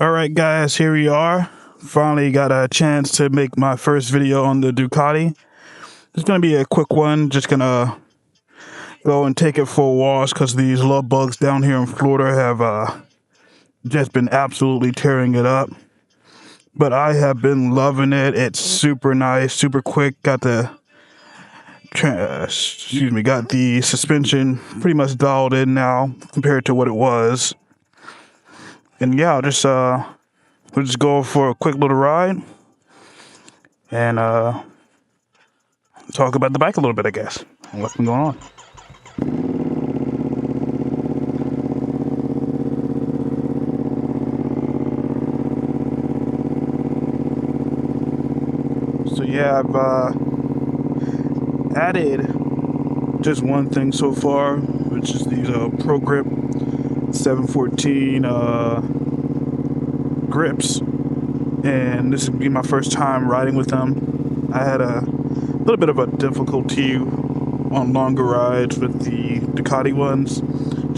Alright guys, here we are. Finally got a chance to make my first video on the Ducati. It's going to be a quick one. Just going to go and take it for a wash because these love bugs down here in Florida have just been absolutely tearing it up. But I have been loving it. It's super nice, super quick. Got the suspension pretty much dialed in now compared to what it was. And yeah, we'll just go for a quick little ride and talk about the bike a little bit, I guess, and what's been going on. So yeah, I've added just one thing so far, which is these Pro Grip 714 grips, and this would be my first time riding with them. I had a little bit of a difficulty on longer rides with the Ducati ones.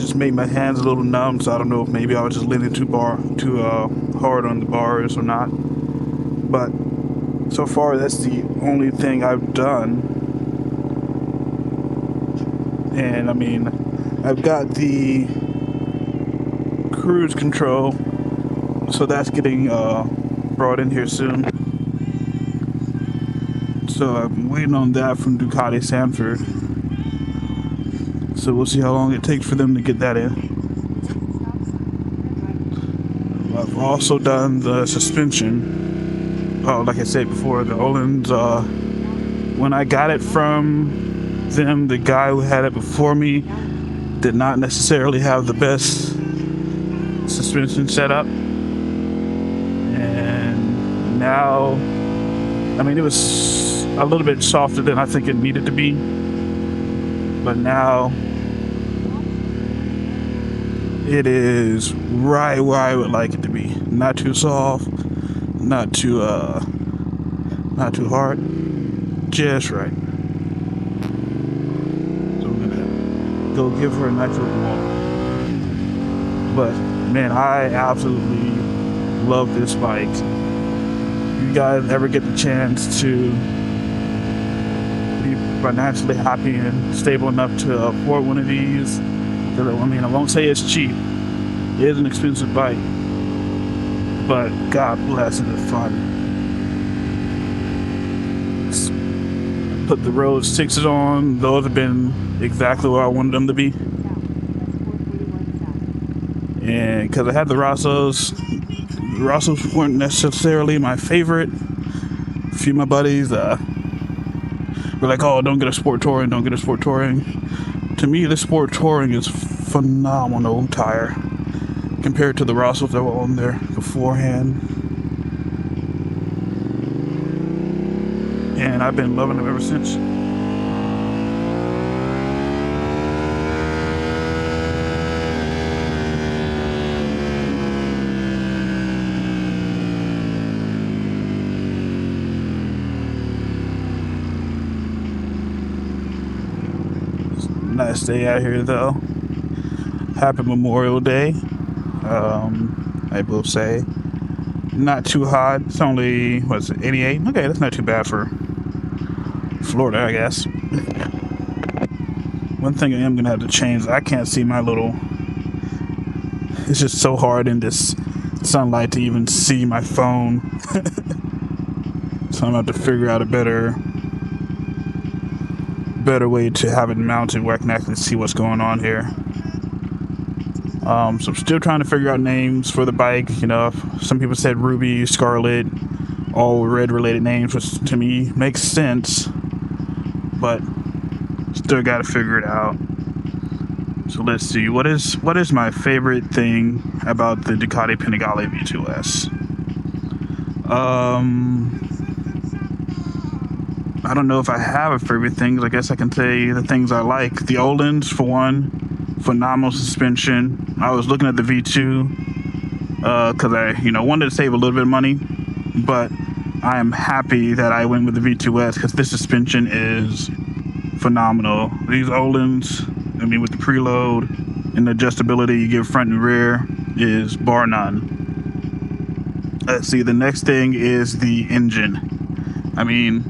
Just made my hands a little numb, so I don't know if maybe I was just leaning too hard on the bars or not. But so far, that's the only thing I've done. And I mean, I've got the cruise control, so that's getting brought in here soon. So I'm waiting on that from Ducati Sanford. So we'll see how long it takes for them to get that in. I've also done the suspension. Like I said before, the Öhlins, when I got it from them, the guy who had it before me did not necessarily have the best suspension setup. And now, I mean, it was a little bit softer than I think it needed to be. But now, it is right where I would like it to be. Not too soft, not too hard, just right. So we're gonna go give her a nice little walk. But man, I absolutely love this bike. If you guys ever get the chance to be financially happy and stable enough to afford one of these, because I mean, I won't say it's cheap. It is an expensive bike, but God bless it, it's fun. Put the Road 6s on. Those have been exactly where I wanted them to be. And because I had the Rossos weren't necessarily my favorite. A few of my buddies were like, oh, don't get a Sport Touring. To me, the Sport Touring is phenomenal tire compared to the Rossos that were on there beforehand. And I've been loving them ever since. Nice day out here though. Happy Memorial Day. I will say. Not too hot. It's only, 88? Okay, that's not too bad for Florida, I guess. One thing I am going to have to change, I can't see my little... It's just so hard in this sunlight to even see my phone. So I'm going to have to figure out a better way to have it mounted where I can actually see what's going on here. So I'm still trying to figure out names for the bike. You know, some people said Ruby, Scarlet, all red related names, which to me makes sense, but still got to figure it out. So let's see, what is my favorite thing about the Ducati Panigale V2 S? I don't know if I have a favorite thing. I guess I can say the things I like. The Öhlins, for one, phenomenal suspension. I was looking at the V2 because I wanted to save a little bit of money, but I am happy that I went with the V2S because this suspension is phenomenal. These Öhlins, I mean, with the preload and the adjustability you give front and rear, is bar none. Let's see, the next thing is the engine. I mean,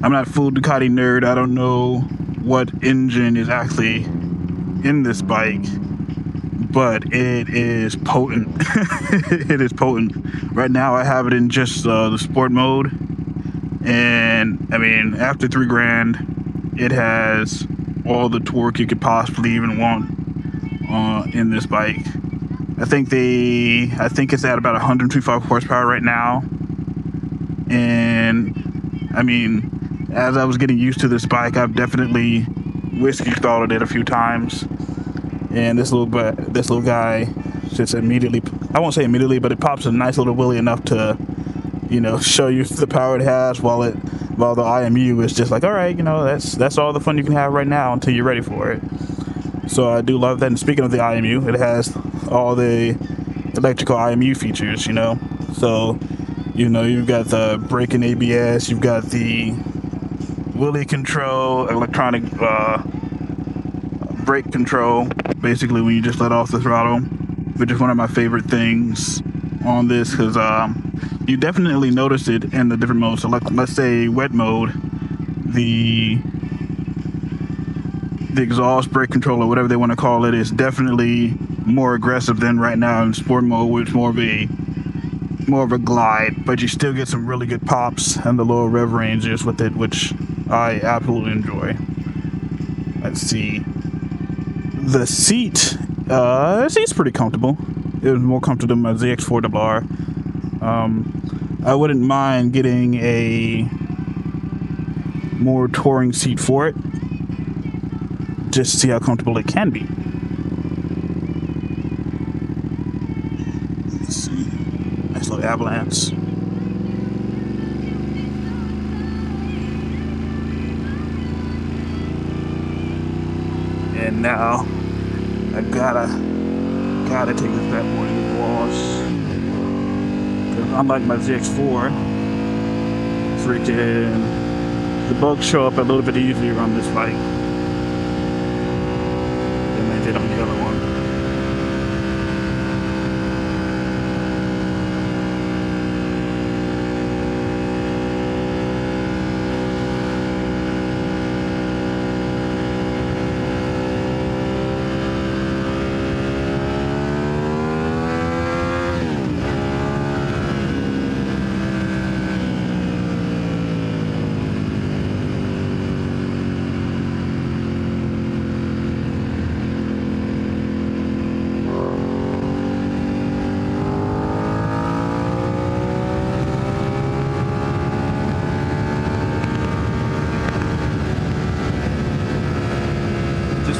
I'm not full Ducati nerd. I don't know what engine is actually in this bike, but it is potent. It is potent. Right now I have it in just the sport mode, and I mean, after $3,000, it has all the torque you could possibly even want in this bike. I think it's at about 125 horsepower right now. And I mean, as I was getting used to this bike, I've definitely whiskey stalled it a few times. And this little guy just immediately, I won't say immediately, but it pops a nice little wheelie enough to, you know, show you the power it has, while the IMU is just like, all right, you know, that's all the fun you can have right now until you're ready for it. So I do love that. And speaking of the IMU, it has all the electrical IMU features, you know. So, you know, you've got the braking ABS, you've got the wheelie control, electronic brake control, basically when you just let off the throttle, which is one of my favorite things on this, because you definitely notice it in the different modes. So let's say wet mode, the exhaust brake control, or whatever they want to call it, is definitely more aggressive than right now in sport mode, which is more of a glide, but you still get some really good pops and the lower rev ranges with it, which I absolutely enjoy. Let's see, the seat's pretty comfortable. It was more comfortable than my ZX4RR. I wouldn't mind getting a more touring seat for it, just to see how comfortable it can be. Let's see. Nice little avalanche. And now I gotta take this bad boy to the wash. Because unlike my ZX4, freaking the bugs show up a little bit easier on this bike than they did on the other one.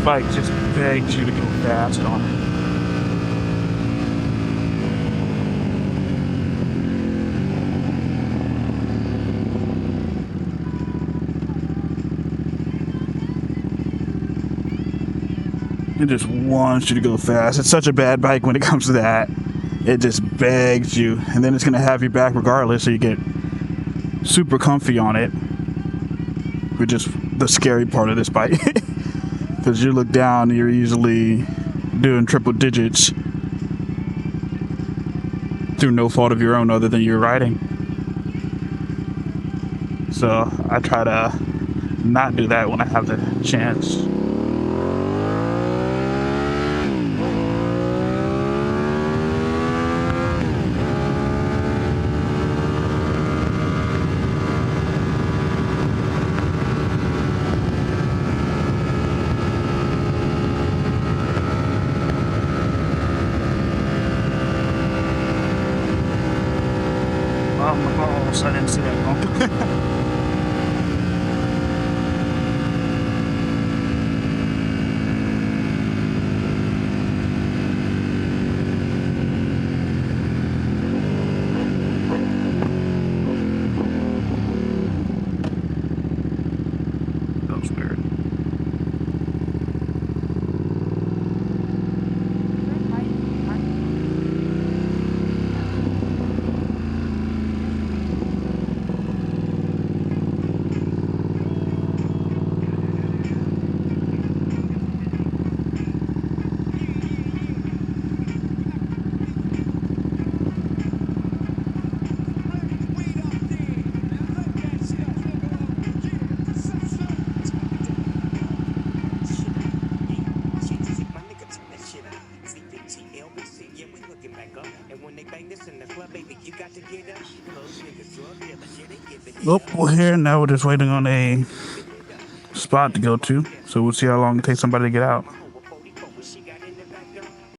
Bike just begs you to go fast on it. It just wants you to go fast. It's such a bad bike when it comes to that. It just begs you, and then it's gonna have you back regardless, so you get super comfy on it, which is the scary part of this bike. Because you look down, you're easily doing triple digits through no fault of your own other than your riding. So I try to not do that when I have the chance. Oh my gosh, I didn't see that bump. That was weird. Oh, we're here. Now we're just waiting on a spot to go to. So we'll see how long it takes somebody to get out.